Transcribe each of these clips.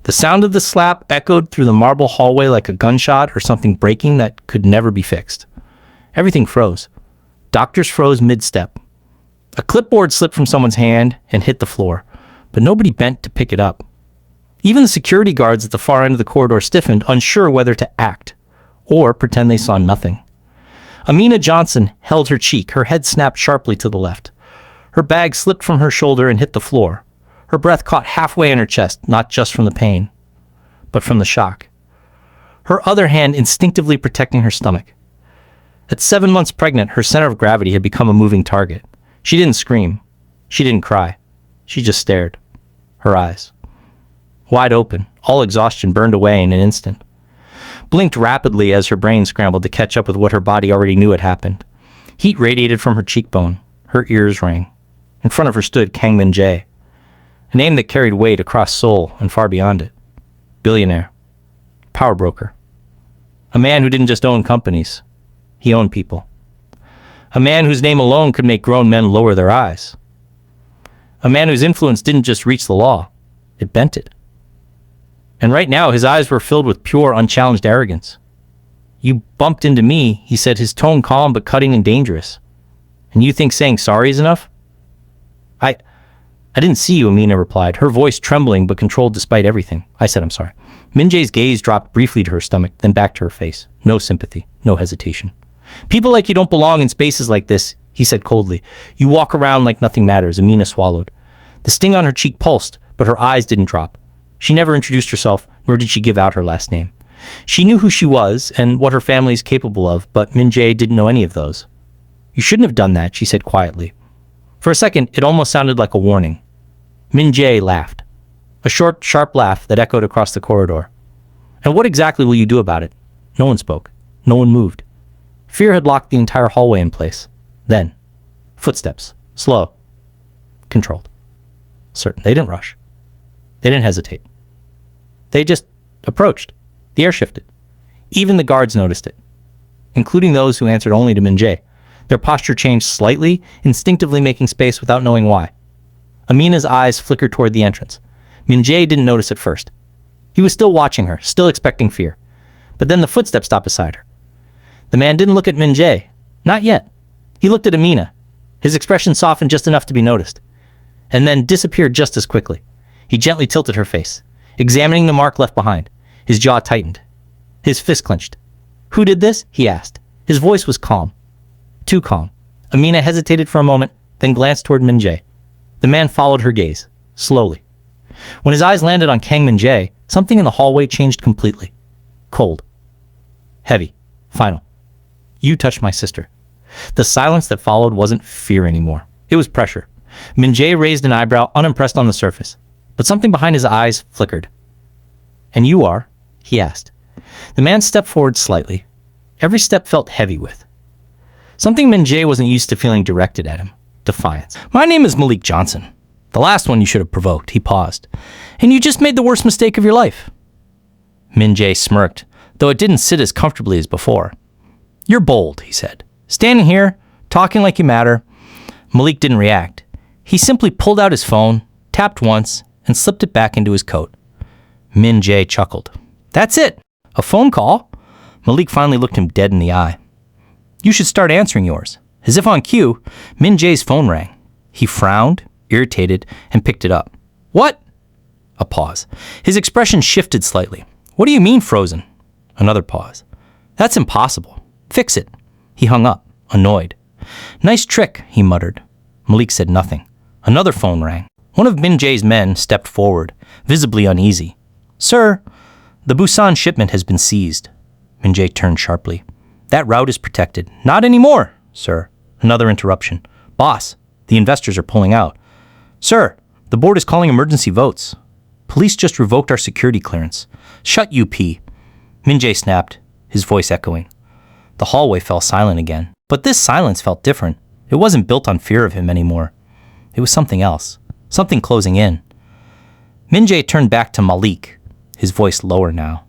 The sound of the slap echoed through the marble hallway like a gunshot or something breaking that could never be fixed. Everything froze. Doctors froze mid-step. A clipboard slipped from someone's hand and hit the floor, but nobody bent to pick it up. Even the security guards at the far end of the corridor stiffened, unsure whether to act or pretend they saw nothing. Amina Johnson held her cheek, her head snapped sharply to the left. Her bag slipped from her shoulder and hit the floor. Her breath caught halfway in her chest, not just from the pain, but from the shock. Her other hand instinctively protecting her stomach. At 7 months pregnant, her center of gravity had become a moving target. She didn't scream. She didn't cry. She just stared. Her eyes, wide open, all exhaustion burned away in an instant. Blinked rapidly as her brain scrambled to catch up with what her body already knew had happened. Heat radiated from her cheekbone. Her ears rang. In front of her stood Kang Min-Jae, a name that carried weight across Seoul and far beyond it. Billionaire. Power broker. A man who didn't just own companies. He owned people. A man whose name alone could make grown men lower their eyes. A man whose influence didn't just reach the law, it bent it. And right now, his eyes were filled with pure, unchallenged arrogance. "You bumped into me," he said, his tone calm but cutting and dangerous. "And you think saying sorry is enough?" I didn't see you," Amina replied, her voice trembling but controlled despite everything. I said, "I'm sorry." Min-Jae's gaze dropped briefly to her stomach, then back to her face. No sympathy, no hesitation. "People like you don't belong in spaces like this," he said coldly. "You walk around like nothing matters." Amina swallowed. The sting on her cheek pulsed, but her eyes didn't drop. She never introduced herself, nor did she give out her last name. She knew who she was and what her family is capable of, but Min-Jae didn't know any of those. "You shouldn't have done that," she said quietly. For a second, it almost sounded like a warning. Min-Jae laughed. A short, sharp laugh that echoed across the corridor. "And what exactly will you do about it?" No one spoke. No one moved. Fear had locked the entire hallway in place. Then, footsteps. Slow. Controlled. Certain. They didn't rush. They didn't hesitate. They just approached. The air shifted. Even the guards noticed it, including those who answered only to Min-Jae. Their posture changed slightly, instinctively making space without knowing why. Amina's eyes flickered toward the entrance. Min-Jae didn't notice at first. He was still watching her, still expecting fear. But then the footsteps stopped beside her. The man didn't look at Min-Jae. Not yet. He looked at Amina. His expression softened just enough to be noticed, and then disappeared just as quickly. He gently tilted her face, examining the mark left behind. His jaw tightened. His fist clenched. "Who did this?" he asked. His voice was calm. Too calm. Amina hesitated for a moment, then glanced toward Min-Jae. The man followed her gaze, slowly. When his eyes landed on Kang Min-Jae, something in the hallway changed completely. Cold. Heavy. Final. "You touched my sister." The silence that followed wasn't fear anymore. It was pressure. Min-Jae raised an eyebrow, unimpressed on the surface, but something behind his eyes flickered. "And you are?" he asked. The man stepped forward slightly. Every step felt heavy with something Min-Jae wasn't used to feeling directed at him. Defiance. "My name is Malik Johnson. The last one you should have provoked." He paused. "And you just made the worst mistake of your life." Min-Jae smirked, though it didn't sit as comfortably as before. "You're bold," he said. "Standing here, talking like you matter." Malik didn't react. He simply pulled out his phone, tapped once, and slipped it back into his coat. Min-Jae chuckled. "That's it? A phone call?" Malik finally looked him dead in the eye. "You should start answering yours." As if on cue, Min-Jae's phone rang. He frowned, irritated, and picked it up. "What?" A pause. His expression shifted slightly. "What do you mean frozen?" Another pause. "That's impossible. Fix it." He hung up, annoyed. "Nice trick," he muttered. Malik said nothing. Another phone rang. One of Min-Jae's men stepped forward, visibly uneasy. "Sir, the Busan shipment has been seized." Min-Jae turned sharply. "That route is protected." "Not anymore, sir." Another interruption. "Boss, the investors are pulling out." "Sir, the board is calling emergency votes." "Police just revoked our security clearance." "Shut UP." Min-Jae snapped, his voice echoing. The hallway fell silent again. But this silence felt different. It wasn't built on fear of him anymore. It was something else. Something closing in. Min-Jae turned back to Malik, his voice lower now.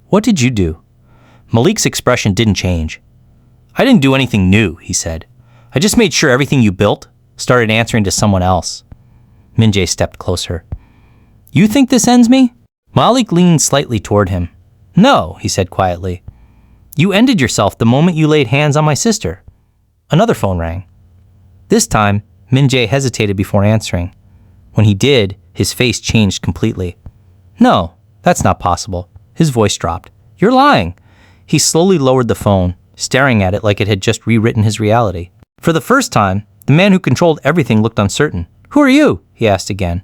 "What did you do?" Malik's expression didn't change. "I didn't do anything new," he said. "I just made sure everything you built started answering to someone else." Min-Jae stepped closer. "You think this ends me?" Malik leaned slightly toward him. "No," he said quietly. "You ended yourself the moment you laid hands on my sister." Another phone rang. This time, Min-Jae hesitated before answering. When he did, his face changed completely. "No, that's not possible." His voice dropped. "You're lying." He slowly lowered the phone, staring at it like it had just rewritten his reality. For the first time, the man who controlled everything looked uncertain. "Who are you?" he asked again.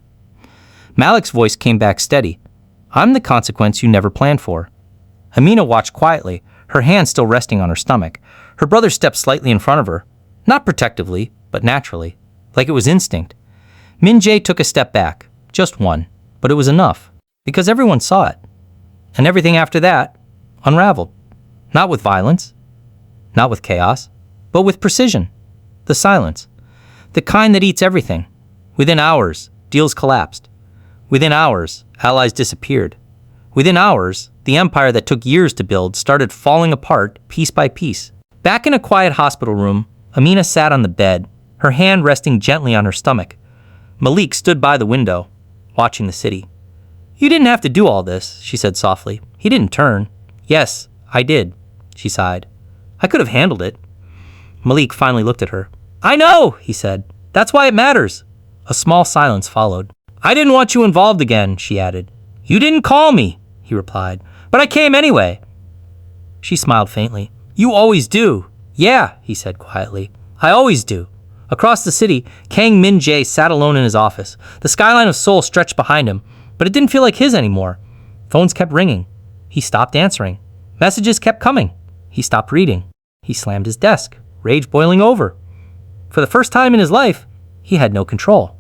Malik's voice came back steady. "I'm the consequence you never planned for." Amina watched quietly, her hand still resting on her stomach. Her brother stepped slightly in front of her, not protectively, but naturally, like it was instinct. Min-Jae took a step back, just one, but it was enough, because everyone saw it. And everything after that unraveled. Not with violence, not with chaos, but with precision. The silence. The kind that eats everything. Within hours, deals collapsed. Within hours, allies disappeared. Within hours, the empire that took years to build started falling apart piece by piece. Back in a quiet hospital room, Amina sat on the bed, her hand resting gently on her stomach. Malik stood by the window, watching the city. "You didn't have to do all this," she said softly. He didn't turn. "Yes, I did," she sighed. "I could have handled it." Malik finally looked at her. "I know," he said. "That's why it matters." A small silence followed. "I didn't want you involved again," she added. "You didn't call me," he replied. "But I came anyway." She smiled faintly. "You always do." "Yeah," he said quietly. "I always do." Across the city, Kang Min-Jae sat alone in his office. The skyline of Seoul stretched behind him, but it didn't feel like his anymore. Phones kept ringing. He stopped answering. Messages kept coming. He stopped reading. He slammed his desk, rage boiling over. For the first time in his life, he had no control.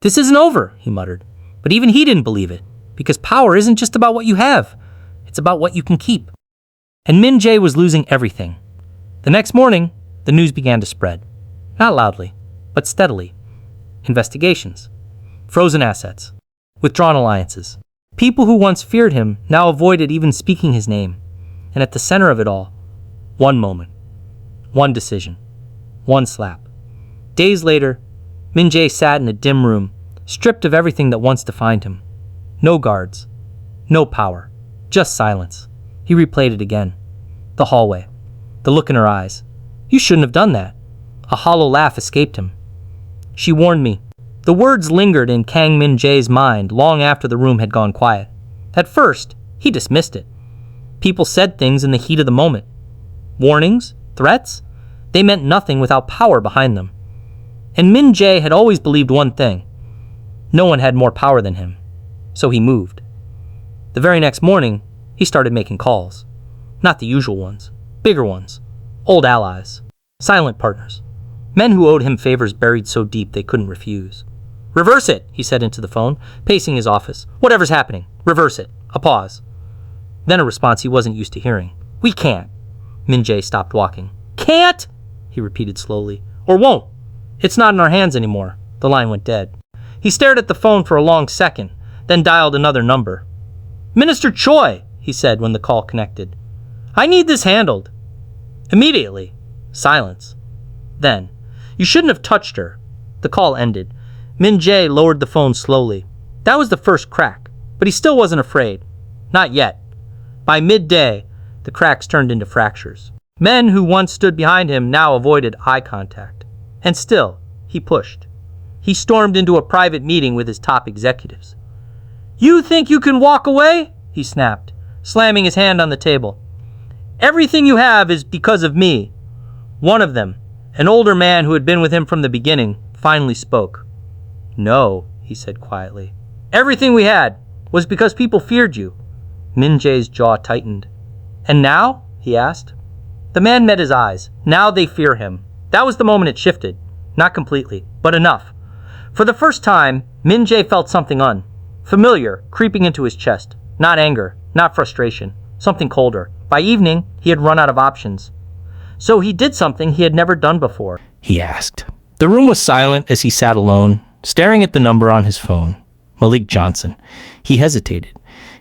"This isn't over," he muttered. But even he didn't believe it, because power isn't just about what you have. It's about what you can keep. And Min-Jae was losing everything. The next morning, the news began to spread. Not loudly, but steadily. Investigations. Frozen assets. Withdrawn alliances. People who once feared him now avoided even speaking his name. And at the center of it all, one moment. One decision. One slap. Days later, Min-Jae sat in a dim room, stripped of everything that once defined him. No guards. No power. Just silence. He replayed it again. The hallway. The look in her eyes. "You shouldn't have done that." A hollow laugh escaped him. "She warned me." The words lingered in Kang Min-Jae's mind long after the room had gone quiet. At first, he dismissed it. People said things in the heat of the moment. Warnings? Threats? They meant nothing without power behind them. And Min-Jae had always believed one thing. No one had more power than him. So he moved. The very next morning, he started making calls. Not the usual ones. Bigger ones. Old allies. Silent partners. Men who owed him favors buried so deep they couldn't refuse. "Reverse it," he said into the phone, pacing his office. "Whatever's happening, reverse it." A pause. Then a response he wasn't used to hearing. "We can't." Min-Jae stopped walking. "Can't?" he repeated slowly. "Or won't. It's not in our hands anymore." The line went dead. He stared at the phone for a long second, then dialed another number. "Minister Choi," he said when the call connected. "I need this handled." Immediately. Silence. Then, "You shouldn't have touched her." The call ended. Min-Jae lowered the phone slowly. That was the first crack, but he still wasn't afraid. Not yet. By midday, the cracks turned into fractures. Men who once stood behind him now avoided eye contact. And still, he pushed. He stormed into a private meeting with his top executives. "You think you can walk away?" he snapped, slamming his hand on the table. "Everything you have is because of me." One of them, an older man who had been with him from the beginning, finally spoke. "No," he said quietly. "Everything we had was because people feared you." Min-Jae's jaw tightened. "And now?" he asked. The man met his eyes. Now they fear him. That was the moment it shifted. Not completely, but enough. For the first time, Min-Jae felt something familiar, creeping into his chest. Not anger, not frustration, something colder. By evening, he had run out of options. So he did something he had never done before. He asked. The room was silent as he sat alone, staring at the number on his phone. Malik Johnson. He hesitated.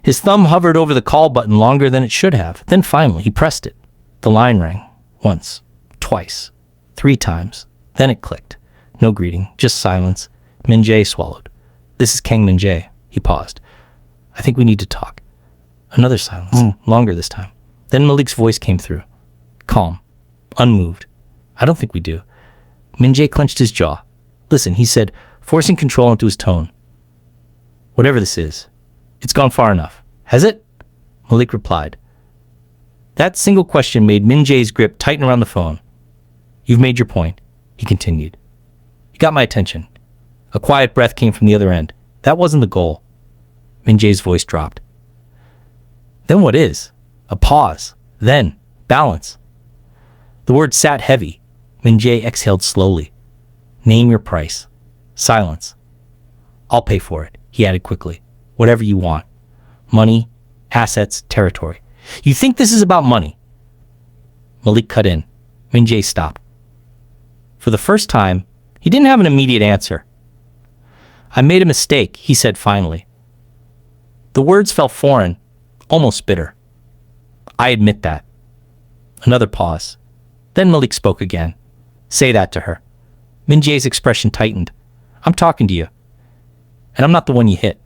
His thumb hovered over the call button longer than it should have. Then finally, he pressed it. The line rang. Once. Twice. 3 times. Then it clicked. No greeting, just silence. Min-Jae swallowed. "This is Kang Min-Jae." He paused. I think we need to talk. Another silence, longer this time. Then Malik's voice came through. Calm, unmoved. I don't think we do. Min-Jae clenched his jaw. Listen, he said, forcing control into his tone. Whatever this is, it's gone far enough. Has it? Malik replied. That single question made Min-Jae's grip tighten around the phone. You've made your point, he continued. You got my attention. A quiet breath came from the other end. That wasn't the goal. Min-Jae's voice dropped. Then what is? A pause. Then, balance. The word sat heavy. Min-Jae exhaled slowly. Name your price. Silence. I'll pay for it, he added quickly. Whatever you want. Money, assets, territory. You think this is about money? Malik cut in. Min-Jae stopped. For the first time, he didn't have an immediate answer. I made a mistake, he said finally. The words felt foreign, almost bitter. I admit that. Another pause. Then Malik spoke again. Say that to her. Min-Jae's expression tightened. I'm talking to you. And I'm not the one you hit.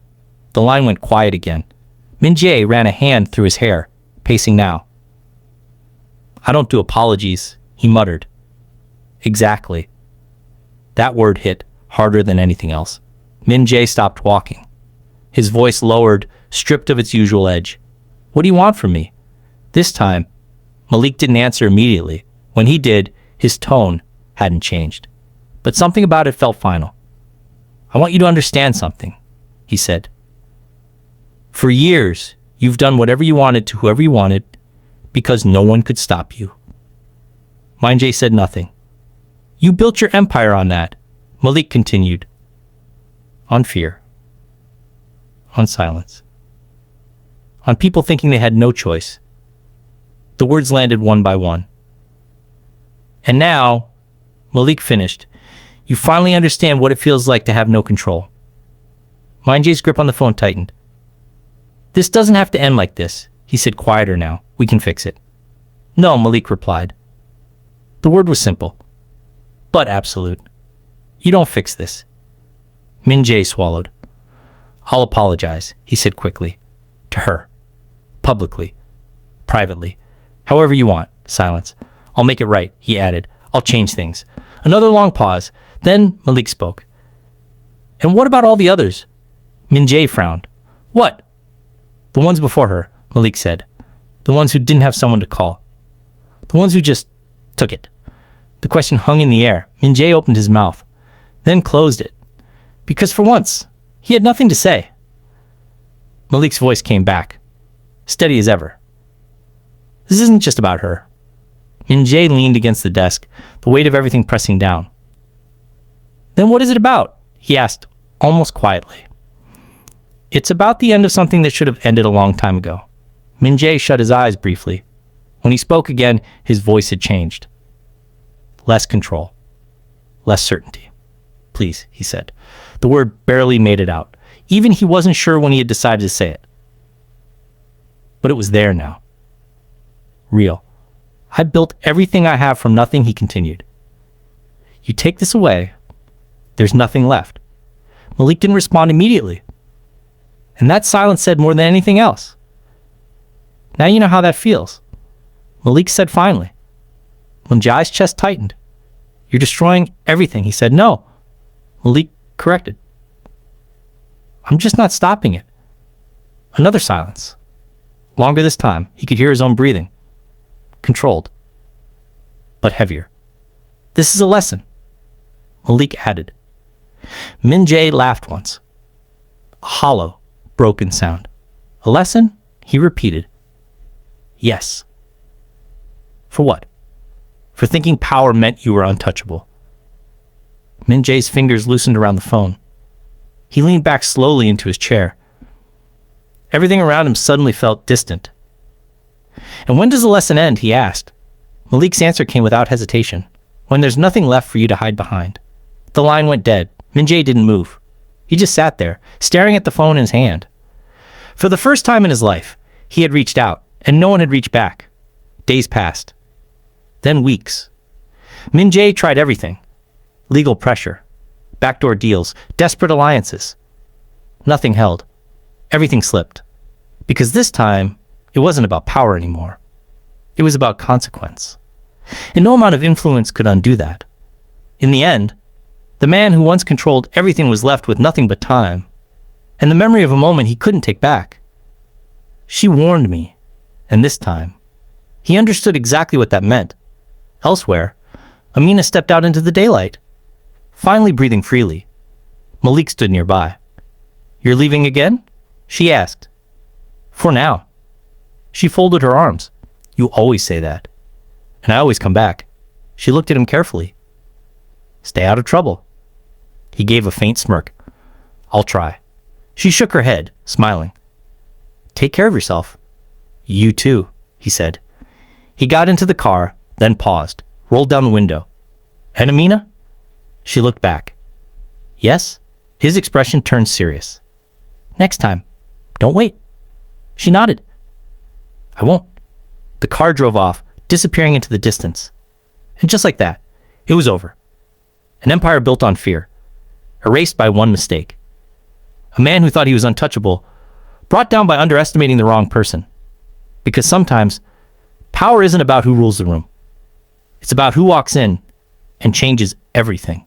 The line went quiet again. Min-Jae ran a hand through his hair, pacing now. I don't do apologies, he muttered. Exactly. That word hit harder than anything else. Min-Jae stopped walking. His voice lowered, stripped of its usual edge. What do you want from me? This time, Malik didn't answer immediately. When he did, his tone hadn't changed. But something about it felt final. I want you to understand something, he said. For years, you've done whatever you wanted to whoever you wanted because no one could stop you. Min-Jae said nothing. You built your empire on that, Malik continued. On fear. On silence. On people thinking they had no choice. The words landed one by one. And now, Malik finished, you finally understand what it feels like to have no control. Min-Jae's grip on the phone tightened. This doesn't have to end like this, he said quieter now. We can fix it. No, Malik replied. The word was simple, but absolute. You don't fix this. Min-Jae swallowed. I'll apologize, he said quickly. To her. Publicly. Privately. However you want. Silence. I'll make it right, he added. I'll change things. Another long pause. Then Malik spoke. And what about all the others? Min-Jae frowned. What? The ones before her, Malik said. The ones who didn't have someone to call. The ones who just took it. The question hung in the air. Min-Jae opened his mouth, then closed it. Because for once, he had nothing to say. Malik's voice came back, steady as ever. This isn't just about her. Min-Jae leaned against the desk, the weight of everything pressing down. Then what is it about? He asked, almost quietly. It's about the end of something that should have ended a long time ago. Min-Jae shut his eyes briefly. When he spoke again, his voice had changed. Less control. Less certainty. Please, he said. The word barely made it out. Even he wasn't sure when he had decided to say it. But it was there now. Real. I built everything I have from nothing, he continued. You take this away, there's nothing left. Malik didn't respond immediately. And that silence said more than anything else. Now you know how that feels. Malik said finally. Min-Jae's chest tightened. You're destroying everything, he said. No. Malik corrected. I'm just not stopping it. Another silence. Longer this time, he could hear his own breathing. Controlled. But heavier. This is a lesson. Malik added. Min-Jae laughed once. A hollow, broken sound. A lesson? He repeated. Yes. For what? For thinking power meant you were untouchable. Min-Jae's fingers loosened around the phone. He leaned back slowly into his chair. Everything around him suddenly felt distant. And when does the lesson end? He asked. Malik's answer came without hesitation. When there's nothing left for you to hide behind. The line went dead. Min-Jae didn't move. He just sat there, staring at the phone in his hand. For the first time in his life, he had reached out, and no one had reached back. Days passed. Then weeks. Min-Jae tried everything. Legal pressure. Backdoor deals. Desperate alliances. Nothing held. Everything slipped. Because this time, it wasn't about power anymore. It was about consequence. And no amount of influence could undo that. In the end, the man who once controlled everything was left with nothing but time, and the memory of a moment he couldn't take back. She warned me, and this time, he understood exactly what that meant. Elsewhere, Amina stepped out into the daylight, finally breathing freely. Malik stood nearby. "You're leaving again?" she asked. "For now." She folded her arms. "You always say that. And I always come back." She looked at him carefully. "Stay out of trouble." He gave a faint smirk. "I'll try." She shook her head, smiling. "Take care of yourself." "You too," he said. He got into the car, then paused, rolled down the window. "And Amina?" She looked back. "Yes?" His expression turned serious. "Next time. Don't wait." She nodded. "I won't." The car drove off, disappearing into the distance. And just like that, it was over. An empire built on fear, erased by one mistake. A man who thought he was untouchable, brought down by underestimating the wrong person. Because sometimes, power isn't about who rules the room. It's about who walks in and changes everything.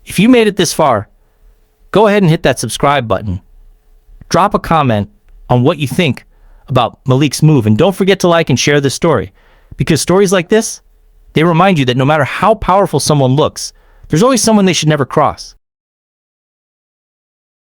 If you made it this far, go ahead and hit that subscribe button. Drop a comment on what you think about Malik's move, and don't forget to like and share this story, because stories like this, they remind you that no matter how powerful someone looks, there's always someone they should never cross.